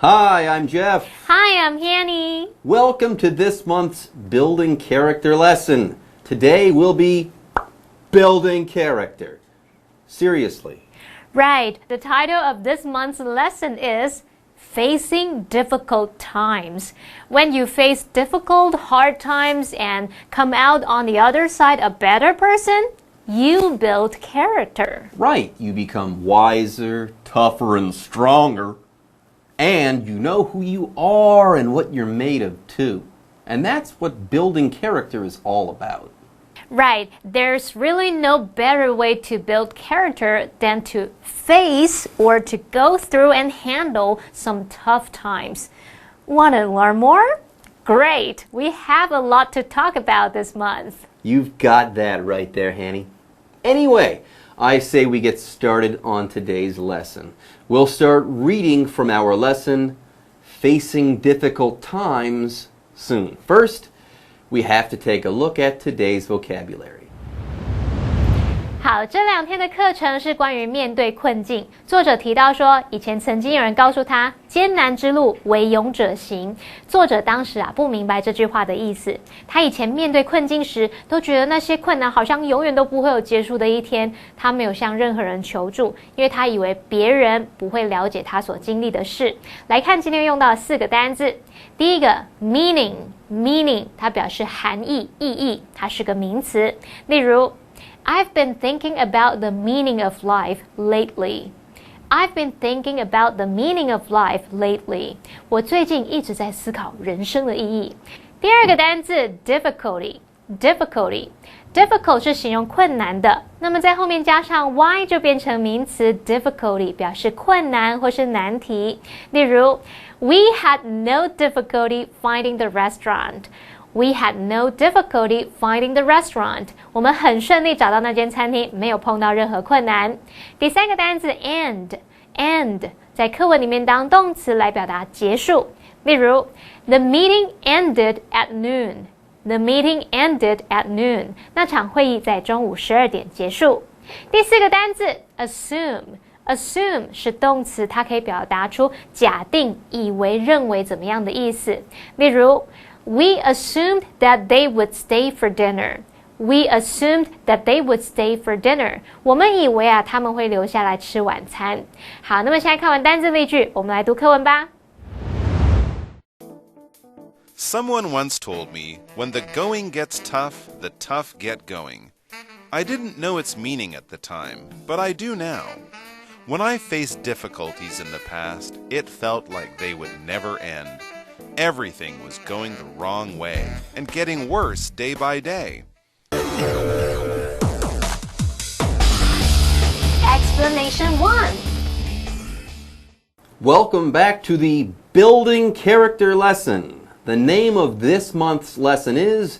Hi, I'm Jeff. Hi, I'm Hanny. Welcome to this month's Building Character lesson. Today we'll be building character. Seriously. Right, the title of this month's lesson is Facing Difficult Times. When you face difficult, hard times and come out on the other side a better person, you build character. Right, you become wiser, tougher, and stronger. And you know who you are and what you're made of too. And that's what building character is all about. Right, there's really no better way to build character than to face or to go through and handle some tough times. Want to learn more? Great, we have a lot to talk about this month. You've got that right there, Hanny. Anyway, I say we get started on today's lesson. We'll start reading from our lesson, Facing Difficult Times, soon. First, we have to take a look at today's vocabulary. 好，这2天的课程是关于面对困境。作者提到说，以前曾经有人告诉他，艰难之路唯勇者行。作者当时不明白这句话的意思。他以前面对困境时，都觉得那些困难好像永远都不会有结束的一天。他没有向任何人求助，因为他以为别人不会了解他所经历的事。来看今天用到4个单字。第一个 meaning， 它表示含义、意义，它是个名词。例如I've been thinking about the meaning of life lately. I've been thinking about the meaning of life lately. 我最近一直在思考人生的意义。第2个单字 difficult 是形容困难的，那么在后面加上 y 就变成名词 difficulty， 表示困难或是难题。例如 We had no difficulty finding the restaurant.We had no difficulty finding the restaurant. 我们很顺利找到那间餐厅，没有碰到任何困难。第3个单字 end 在课文里面当动词来表达结束。例如 The meeting ended at noon. The meeting ended at noon. 那场会议在中午12点结束。第4个单字 assume 是动词，它可以表达出假定、以为、认为怎么样的意思。例如We assumed that they would stay for dinner. We assumed that they would stay for dinner. 我们以为他们会留下来吃晚餐。好，那么现在看完单字例句，我们来读课文吧。Someone once told me, when the going gets tough, the tough get going. I didn't know its meaning at the time, but I do now. When I faced difficulties in the past, it felt like they would never end.Everything was going the wrong way and getting worse day by day. Explanation 1. Welcome back to the Building Character lesson. The name of this month's lesson is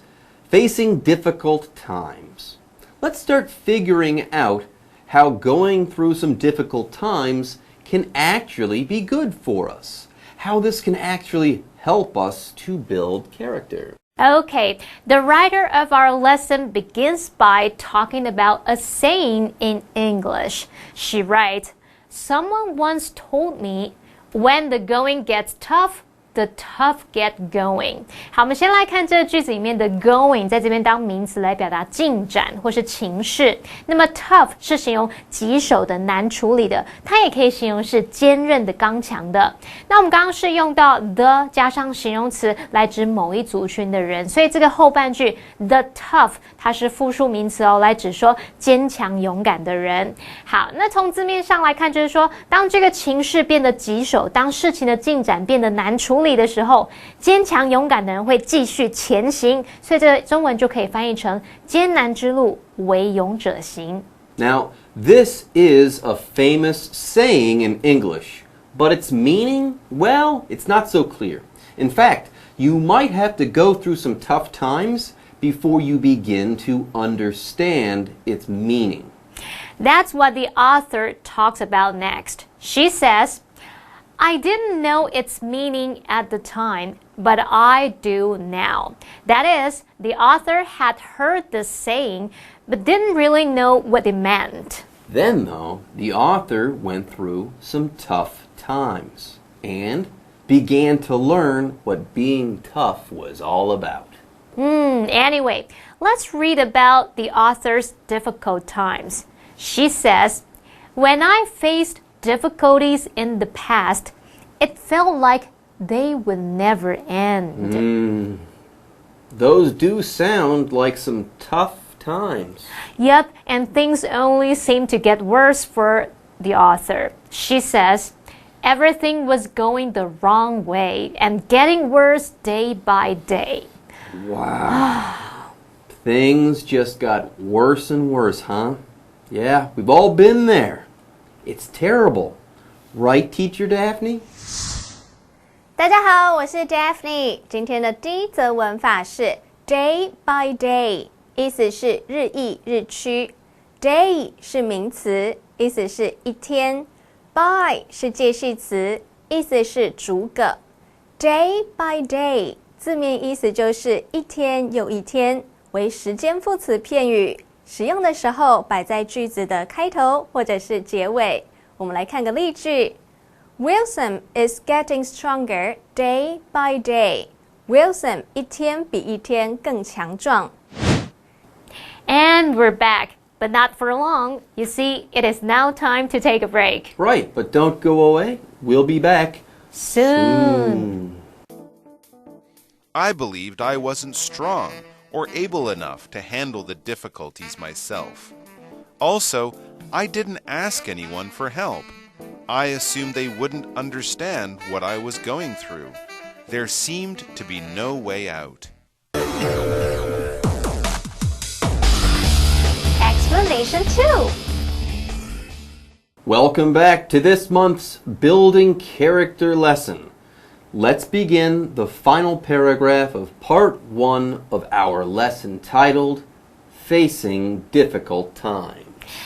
Facing Difficult Times. Let's start figuring out how going through some difficult times can actually be good for us. How this can actually help us to build character. Okay, the writer of our lesson begins by talking about a saying in English. She writes, Someone once told me, when the going gets tough, the tough get going. 好，我们先来看这个句子里面的 going 在这边当名词来表达进展或是情势。那么 tough 是形容棘手的、难处理的，它也可以形容是坚韧的、刚强的。那我们刚刚是用到 the 加上形容词来指某一族群的人，所以这个后半句 the tough 它是复数名词来指说坚强勇敢的人。好，那从字面上来看，就是说当这个情势变得棘手，当事情的进展变得难处理的时候，坚强勇敢的人会继续前行，所以这中文就可以翻译成艰难之路唯勇者行。Now, this is a famous saying in English, but its meaning, well, it's not so clear. In fact, you might have to go through some tough times before you begin to understand its meaning. That's what the author talks about next. She says, I didn't know its meaning at the time, but I do now. That is, the author had heard this saying, but didn't really know what it meant. Then, though, the author went through some tough times, and began to learn what being tough was all about. Anyway, let's read about the author's difficult times. She says, "When I faced difficulties in the past, it felt like they would never end." Those do sound like some tough times. Yep, and things only seem to get worse for the author. She says, "Everything was going the wrong way and getting worse day by day." Wow. Things just got worse and worse, huh? Yeah, we've all been there. It's terrible. Right, Teacher Daphne? 大家好，我是 Daphne。今天的第一则文法是 day by day， 意思是日益、日趋。day 是名词，意思是一天。by 是介系词，意思是逐个。day by day 字面意思就是一天又一天，为时间副词片语，使用的时候摆在句子的开头或者是结尾。我们来看个例句。Wilson is getting stronger day by day. Wilson 一天比一天更强壮。And we're back, but not for long. You see, it is now time to take a break. Right, but don't go away. We'll be back Soon. I believed I wasn't strong or able enough to handle the difficulties myself. Also, I didn't ask anyone for help. I assumed they wouldn't understand what I was going through. There seemed to be no way out. Explanation 2. Welcome back to this month's Building Character lesson. Let's begin the final paragraph of part 1 of our lesson titled Facing Difficult Times.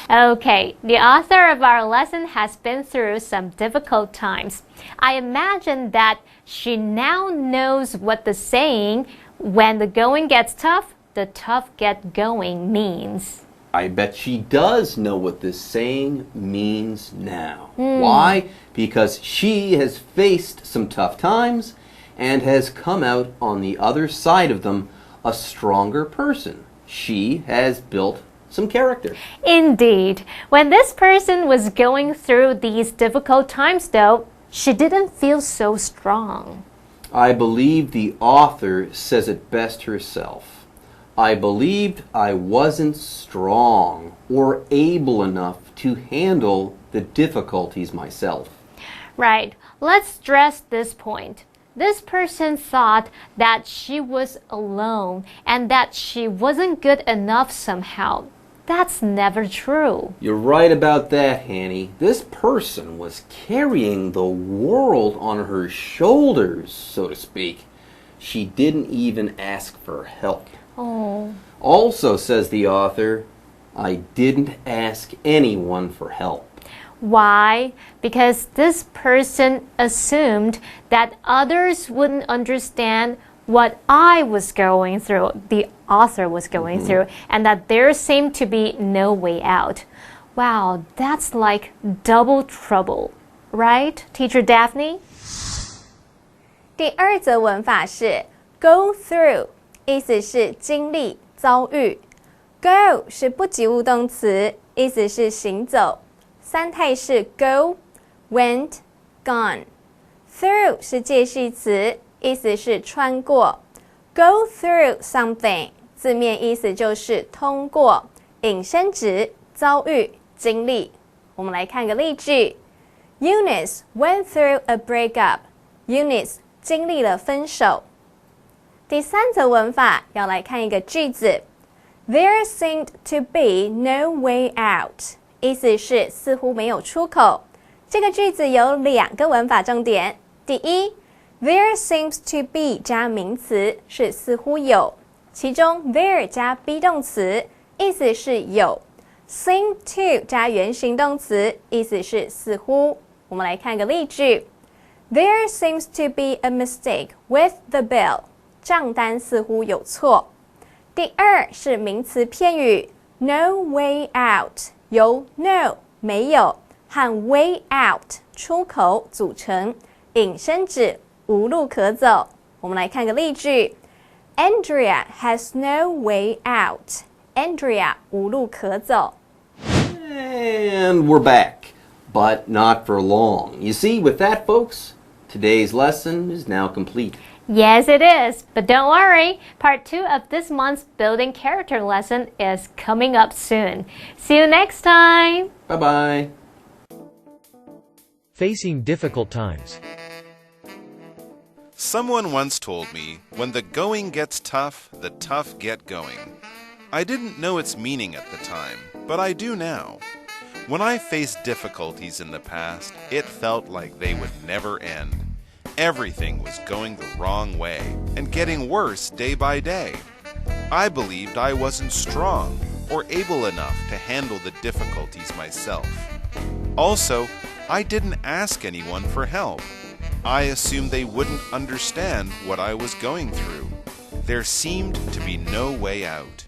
Okay, the author of our lesson has been through some difficult times. I imagine that she now knows what the saying, "When the going gets tough, the tough get going" means. I bet she does know what this saying means now. Why? Because she has faced some tough times and has come out on the other side of them a stronger person. She has built some character. Indeed. When this person was going through these difficult times, though, she didn't feel so strong. I believe the author says it best herself. I believed I wasn't strong or able enough to handle the difficulties myself. Right. Let's stress this point. This person thought that she was alone and that she wasn't good enough somehow. That's never true. You're right about that, Hanny. This person was carrying the world on her shoulders, so to speak. She didn't even ask for help. Oh. Also, says the author, I didn't ask anyone for help. Why? Because this person assumed that others wouldn't understand what I was going through, the author was going through, and that there seemed to be no way out. Wow, that's like double trouble, right, Teacher Daphne? 第二则文法是 go through， 意思是经历、遭遇。Go 是不及物动词，意思是行走。三态是 go, went, gone。Through 是介系词，意思是穿过。Go through something 字面意思就是通过，引申指遭遇、经历。我们来看个例句 ：Eunice went through a breakup. Eunice 经历了分手。第三则文法要来看一个句子 ：There seemed to be no way out， 意思是似乎没有出口。这个句子有2个文法重点。第一 ，there seems to be 加名词是似乎有，其中 there 加 be 动词，意思是有 ；seem to 加原形动词，意思是似乎。我们来看个例句 ：There seems to be a mistake with the bill， 账单似乎有错。第二是名词片语 no way out， 由 no 没有和 way out 出口组成。引申指无路可走。我们来看个例句 ：Andrea has no way out. Andrea 无路可走。And we're back, but not for long. You see, with that, folks, today's lesson is now complete. Yes, it is. But don't worry, part 2 of this month's building character lesson is coming up soon. See you next time. Bye-bye. Facing difficult times. Someone once told me, when the going gets tough, the tough get going. I didn't know its meaning at the time, but I do now. When I faced difficulties in the past, it felt like they would never end. Everything was going the wrong way and getting worse day by day. I believed I wasn't strong or able enough to handle the difficulties myself. Also, I didn't ask anyone for help. I assumed they wouldn't understand what I was going through. There seemed to be no way out.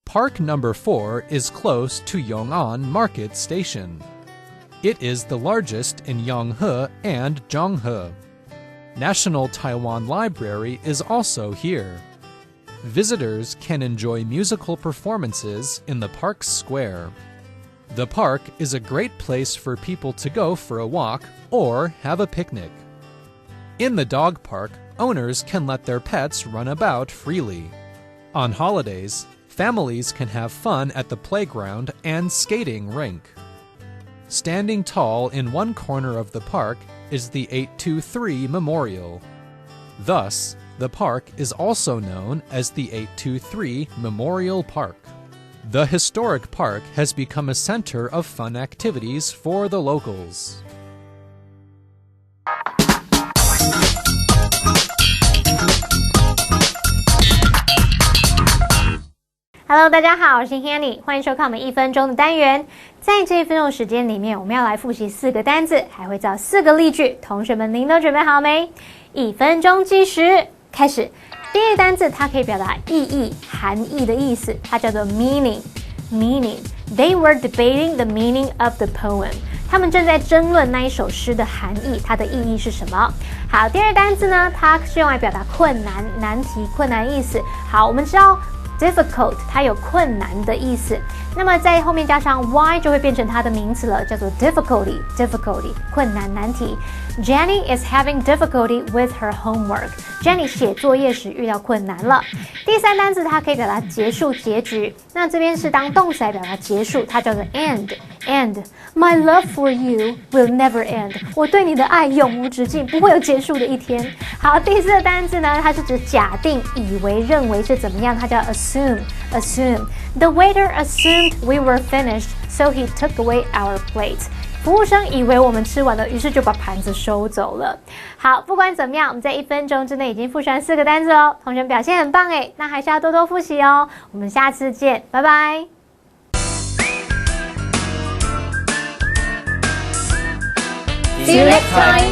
Park number 4 is close to Yong'an Market Station. It is the largest in Yonghe and Zhanghe. National Taiwan Library is also here. Visitors can enjoy musical performances in the park's square. The park is a great place for people to go for a walk or have a picnic. In the dog park, owners can let their pets run about freely. On holidays, families can have fun at the playground and skating rink. Standing tall in one corner of the park is the 823 Memorial. Thus, the park is also known as the 823 Memorial Park. The historic park has become a center of fun activities for the locals. Hello， 大家好，我是 Hanny， 欢迎收看我们1分钟的单元。在这1分钟的时间里面，我们要来复习4个单字，还会造4个例句。同学们，您都准备好没？1分钟计时，开始。第一个单字，它可以表达意义、含义的意思，它叫做 meaning。Meaning. They were debating the meaning of the poem. 他们正在争论那一首诗的含义，它的意义是什么？好，第二个单字呢，它是用来表达困难、难题、困难意思。好，我们知道。difficult 它有困难的意思，那么在后面加上 y 就会变成它的名词了，叫做 difficulty 困难难题。Jenny is having difficulty with her homework. Jenny 写作业时遇到困难了。第三单字它可以表达结束、结局，那这边是当动词来表达结束，它叫做 end。My love for you will never end. 我对你的爱永无止境，不会有结束的一天。好，第四个单字呢，它是指假定、以为、认为是怎么样，它叫 assume。The waiter assumed we were finished, so he took away our plate. 服务生以为我们吃完了，于是就把盘子收走了。好，不管怎么样，我们在1分钟之内已经复习完4个单字哦，同学们表现很棒诶，那还是要多多复习哦。我们下次见，拜拜。See you next time.